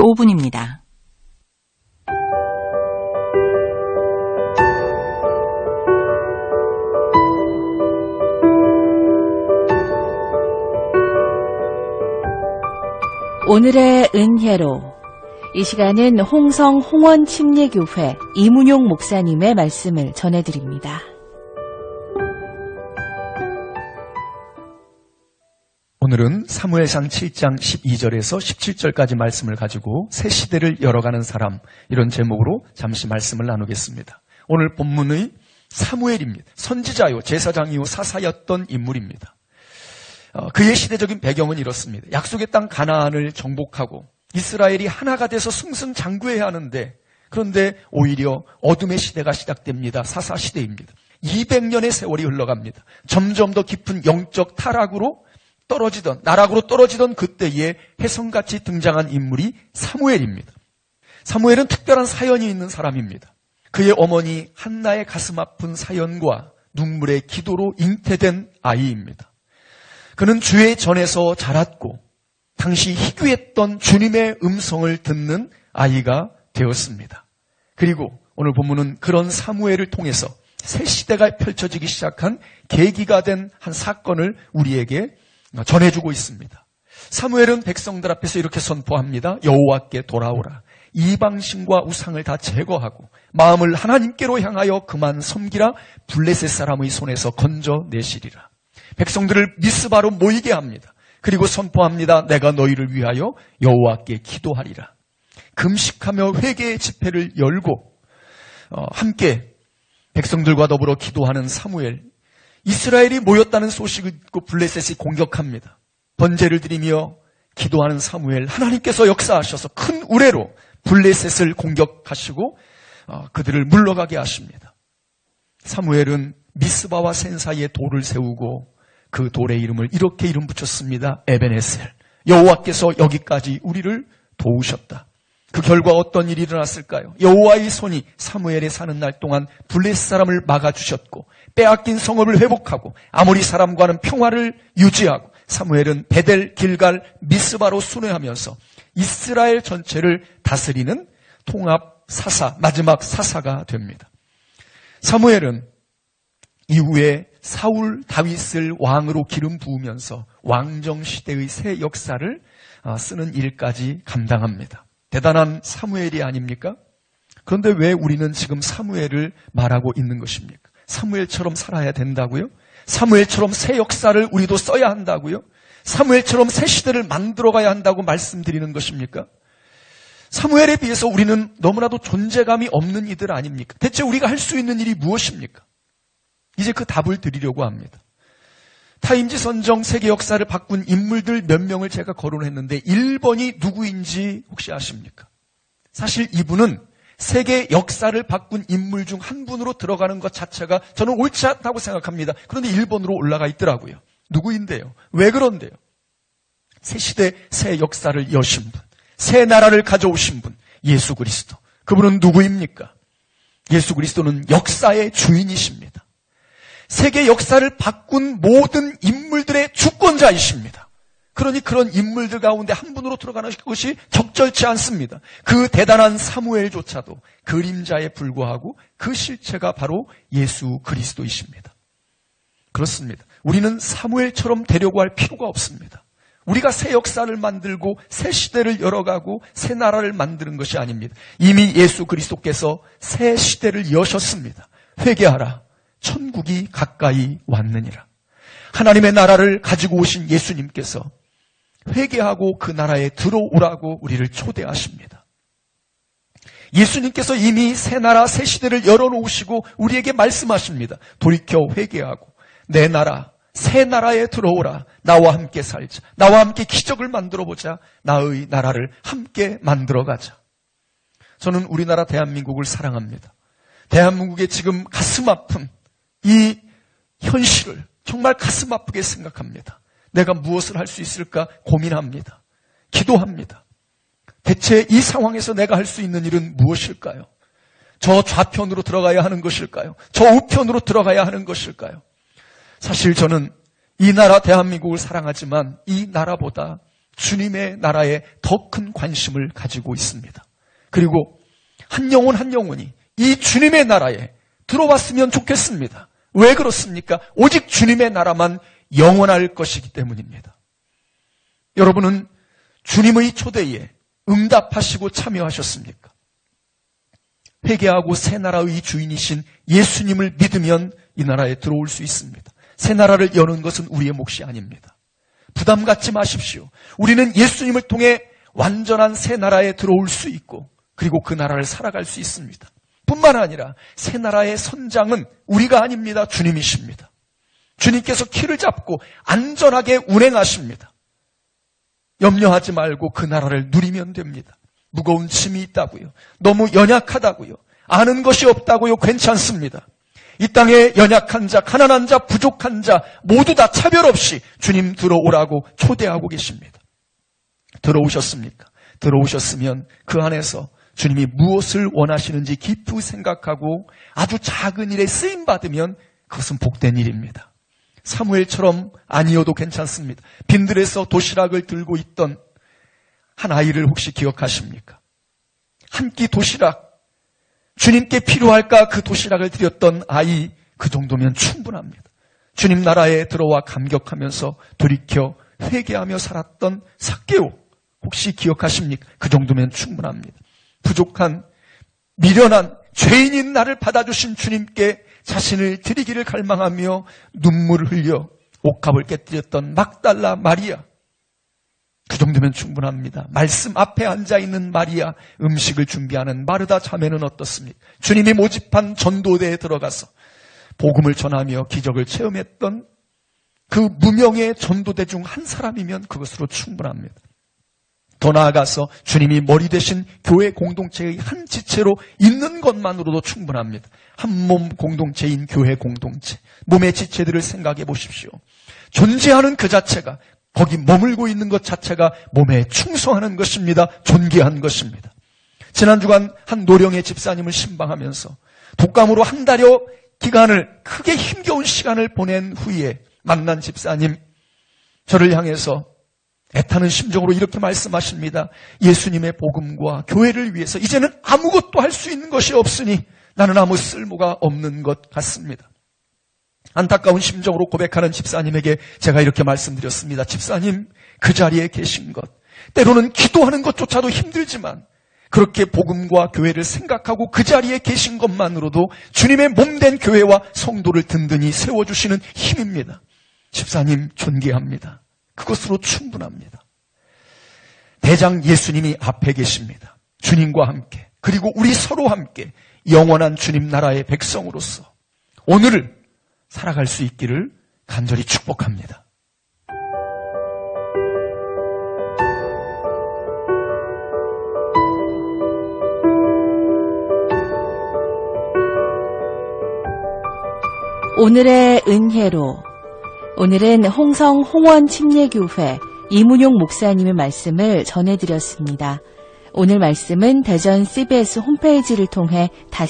5분입니다. 오늘의 은혜로 이 시간은 홍성 홍원침례교회 이문용 목사님의 말씀을 전해드립니다. 오늘은 사무엘상 7장 12절에서 17절까지 말씀을 가지고 새 시대를 열어가는 사람, 이런 제목으로 잠시 말씀을 나누겠습니다. 오늘 본문의 사무엘입니다. 선지자요 제사장이요 사사였던 인물입니다. 그의 시대적인 배경은 이렇습니다. 약속의 땅 가나안을 정복하고 이스라엘이 하나가 돼서 승승장구해야 하는데, 그런데 오히려 어둠의 시대가 시작됩니다. 사사시대입니다. 200년의 세월이 흘러갑니다. 점점 더 깊은 영적 타락으로 나락으로 떨어지던 그때에 혜성같이 등장한 인물이 사무엘입니다. 사무엘은 특별한 사연이 있는 사람입니다. 그의 어머니 한나의 가슴 아픈 사연과 눈물의 기도로 잉태된 아이입니다. 그는 주의 전에서 자랐고 당시 희귀했던 주님의 음성을 듣는 아이가 되었습니다. 그리고 오늘 본문은 그런 사무엘을 통해서 새 시대가 펼쳐지기 시작한 계기가 된 한 사건을 우리에게 전해주고 있습니다. 사무엘은 백성들 앞에서 이렇게 선포합니다. 여호와께 돌아오라. 이방신과 우상을 다 제거하고 마음을 하나님께로 향하여 그만 섬기라. 블레셋 사람의 손에서 건져내시리라. 백성들을 미스바로 모이게 합니다. 그리고 선포합니다. 내가 너희를 위하여 여호와께 기도하리라. 금식하며 회개의 집회를 열고 함께 백성들과 더불어 기도하는 사무엘. 이스라엘이 모였다는 소식을 듣고 블레셋이 공격합니다. 번제를 드리며 기도하는 사무엘, 하나님께서 역사하셔서 큰 우레로 블레셋을 공격하시고 그들을 물러가게 하십니다. 사무엘은 미스바와 센 사이에 돌을 세우고 그 돌의 이름을 이렇게 이름 붙였습니다. 에베네셀. 여호와께서 여기까지 우리를 도우셨다. 그 결과 어떤 일이 일어났을까요? 여호와의 손이 사무엘에 사는 날 동안 블레셋 사람을 막아주셨고 빼앗긴 성읍을 회복하고 아모리 사람과는 평화를 유지하고 사무엘은 베델, 길갈, 미스바로 순회하면서 이스라엘 전체를 다스리는 통합 사사, 마지막 사사가 됩니다. 사무엘은 이후에 사울, 다윗을 왕으로 기름 부으면서 왕정시대의 새 역사를 쓰는 일까지 감당합니다. 대단한 사무엘이 아닙니까? 그런데 왜 우리는 지금 사무엘을 말하고 있는 것입니까? 사무엘처럼 살아야 된다고요? 사무엘처럼 새 역사를 우리도 써야 한다고요? 사무엘처럼 새 시대를 만들어가야 한다고 말씀드리는 것입니까? 사무엘에 비해서 우리는 너무나도 존재감이 없는 이들 아닙니까? 대체 우리가 할 수 있는 일이 무엇입니까? 이제 그 답을 드리려고 합니다. 타임지 선정 세계 역사를 바꾼 인물들 몇 명을 제가 거론했는데 1번이 누구인지 혹시 아십니까? 사실 이분은 세계 역사를 바꾼 인물 중 한 분으로 들어가는 것 자체가 저는 옳지 않다고 생각합니다. 그런데 1번으로 올라가 있더라고요. 누구인데요? 왜 그런데요? 새 시대, 새 역사를 여신 분, 새 나라를 가져오신 분, 예수 그리스도. 그분은 누구입니까? 예수 그리스도는 역사의 주인이십니다. 세계 역사를 바꾼 모든 인물들의 주권자이십니다. 그러니 그런 인물들 가운데 한 분으로 들어가는 것이 적절치 않습니다. 그 대단한 사무엘조차도 그림자에 불과하고 그 실체가 바로 예수 그리스도이십니다. 그렇습니다. 우리는 사무엘처럼 되려고 할 필요가 없습니다. 우리가 새 역사를 만들고 새 시대를 열어가고 새 나라를 만드는 것이 아닙니다. 이미 예수 그리스도께서 새 시대를 여셨습니다. 회개하라. 천국이 가까이 왔느니라. 하나님의 나라를 가지고 오신 예수님께서 회개하고 그 나라에 들어오라고 우리를 초대하십니다. 예수님께서 이미 새 나라, 새 시대를 열어놓으시고 우리에게 말씀하십니다. 돌이켜 회개하고 내 나라, 새 나라에 들어오라. 나와 함께 살자. 나와 함께 기적을 만들어보자. 나의 나라를 함께 만들어가자. 저는 우리나라 대한민국을 사랑합니다. 대한민국의 지금 가슴 아픈 이 현실을 정말 가슴 아프게 생각합니다. 내가 무엇을 할 수 있을까 고민합니다. 기도합니다. 대체 이 상황에서 내가 할 수 있는 일은 무엇일까요? 저 좌편으로 들어가야 하는 것일까요? 저 우편으로 들어가야 하는 것일까요? 사실 저는 이 나라 대한민국을 사랑하지만 이 나라보다 주님의 나라에 더 큰 관심을 가지고 있습니다. 그리고 한 영혼 한 영혼이 이 주님의 나라에 들어왔으면 좋겠습니다. 왜 그렇습니까? 오직 주님의 나라만 영원할 것이기 때문입니다. 여러분은 주님의 초대에 응답하시고 참여하셨습니까? 회개하고 새 나라의 주인이신 예수님을 믿으면 이 나라에 들어올 수 있습니다. 새 나라를 여는 것은 우리의 몫이 아닙니다. 부담 갖지 마십시오. 우리는 예수님을 통해 완전한 새 나라에 들어올 수 있고 그리고 그 나라를 살아갈 수 있습니다. 뿐만 아니라 새 나라의 선장은 우리가 아닙니다. 주님이십니다. 주님께서 키를 잡고 안전하게 운행하십니다. 염려하지 말고 그 나라를 누리면 됩니다. 무거운 짐이 있다고요. 너무 연약하다고요. 아는 것이 없다고요. 괜찮습니다. 이 땅에 연약한 자, 가난한 자, 부족한 자 모두 다 차별 없이 주님 들어오라고 초대하고 계십니다. 들어오셨습니까? 들어오셨으면 그 안에서 주님이 무엇을 원하시는지 깊이 생각하고 아주 작은 일에 쓰임받으면 그것은 복된 일입니다. 사무엘처럼 아니어도 괜찮습니다. 빈들에서 도시락을 들고 있던 한 아이를 혹시 기억하십니까? 한 끼 도시락, 주님께 필요할까 그 도시락을 드렸던 아이, 그 정도면 충분합니다. 주님 나라에 들어와 감격하면서 돌이켜 회개하며 살았던 삭개오, 혹시 기억하십니까? 그 정도면 충분합니다. 부족한, 미련한, 죄인인 나를 받아주신 주님께 자신을 드리기를 갈망하며 눈물을 흘려 옥합을 깨뜨렸던 막달라 마리아, 그 정도면 충분합니다. 말씀 앞에 앉아있는 마리아, 음식을 준비하는 마르다 자매는 어떻습니까? 주님이 모집한 전도대에 들어가서 복음을 전하며 기적을 체험했던 그 무명의 전도대 중 한 사람이면 그것으로 충분합니다. 더 나아가서 주님이 머리 되신 교회 공동체의 한 지체로 있는 것만으로도 충분합니다. 한 몸 공동체인 교회 공동체, 몸의 지체들을 생각해 보십시오. 존재하는 그 자체가, 거기 머물고 있는 것 자체가 몸에 충성하는 것입니다. 존귀한 것입니다. 지난 주간 한 노령의 집사님을 신방하면서 독감으로 한 달여 기간을, 크게 힘겨운 시간을 보낸 후에 만난 집사님, 저를 향해서 애타는 심정으로 이렇게 말씀하십니다. 예수님의 복음과 교회를 위해서 이제는 아무것도 할 수 있는 것이 없으니 나는 아무 쓸모가 없는 것 같습니다. 안타까운 심정으로 고백하는 집사님에게 제가 이렇게 말씀드렸습니다. 집사님, 그 자리에 계신 것, 때로는 기도하는 것조차도 힘들지만 그렇게 복음과 교회를 생각하고 그 자리에 계신 것만으로도 주님의 몸된 교회와 성도를 든든히 세워주시는 힘입니다. 집사님 존귀합니다. 그것으로 충분합니다. 대장 예수님이 앞에 계십니다. 주님과 함께, 그리고 우리 서로 함께 영원한 주님 나라의 백성으로서 오늘을 살아갈 수 있기를 간절히 축복합니다. 오늘의 은혜로, 오늘은 홍성 홍원 침례교회 이문용 목사님의 말씀을 전해드렸습니다. 오늘 말씀은 대전 CBS 홈페이지를 통해 다시